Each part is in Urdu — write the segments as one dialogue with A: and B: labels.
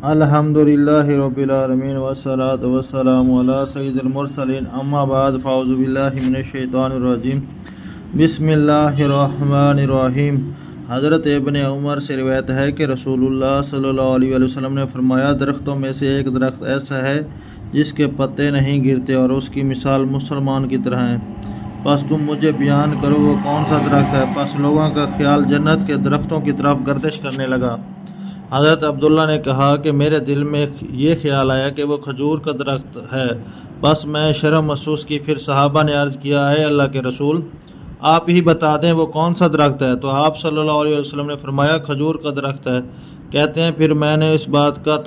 A: الحمدللہ رب العالمین والصلاة والسلام علی سید المرسلین اما بعد فاعوذ باللہ من الشیطان الرجیم بسم اللہ الرحمن الرحیم۔ حضرت ابن عمر سے روایت ہے کہ رسول اللہ صلی اللہ علیہ وسلم نے فرمایا، درختوں میں سے ایک درخت ایسا ہے جس کے پتے نہیں گرتے اور اس کی مثال مسلمان کی طرح ہے۔ پس تم مجھے بیان کرو وہ کون سا درخت ہے؟ پس لوگوں کا خیال جنت کے درختوں کی طرف گردش کرنے لگا۔ حضرت عبداللہ نے کہا کہ میرے دل میں یہ خیال آیا کہ وہ کھجور کا درخت ہے۔ بس میں شرم محسوس کی۔ پھر صحابہ نے عرض کیا، اے اللہ کے رسول، آپ ہی بتا دیں وہ کون سا درخت ہے؟ تو آپ صلی اللہ علیہ وسلم نے فرمایا، کھجور کا درخت ہے۔ کہتے ہیں پھر میں نے اس بات کا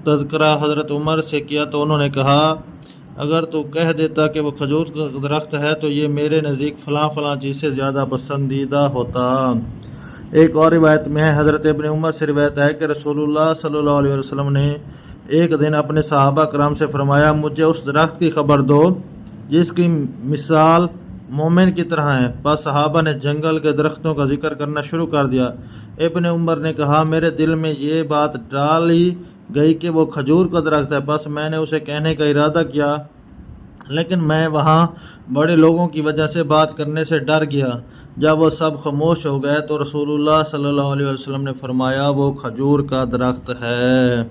A: تذکرہ حضرت عمر سے کیا تو انہوں نے کہا، اگر تو کہہ دیتا کہ وہ کھجور کا درخت ہے تو یہ میرے نزدیک فلاں فلاں چیز سے زیادہ پسندیدہ ہوتا۔ ایک اور روایت میں ہے، حضرت ابن عمر سے روایت ہے کہ رسول اللہ صلی اللہ علیہ وسلم نے ایک دن اپنے صحابہ کرام سے فرمایا، مجھے اس درخت کی خبر دو جس کی مثال مومن کی طرح ہے۔ پس صحابہ نے جنگل کے درختوں کا ذکر کرنا شروع کر دیا۔ ابن عمر نے کہا، میرے دل میں یہ بات ڈالی گئی کہ وہ کھجور کا درخت ہے۔ پس میں نے اسے کہنے کا ارادہ کیا، لیکن میں وہاں بڑے لوگوں کی وجہ سے بات کرنے سے ڈر گیا۔ جب وہ سب خاموش ہو گئے تو رسول اللہ صلی اللہ علیہ وسلم نے فرمایا، وہ کھجور کا درخت ہے۔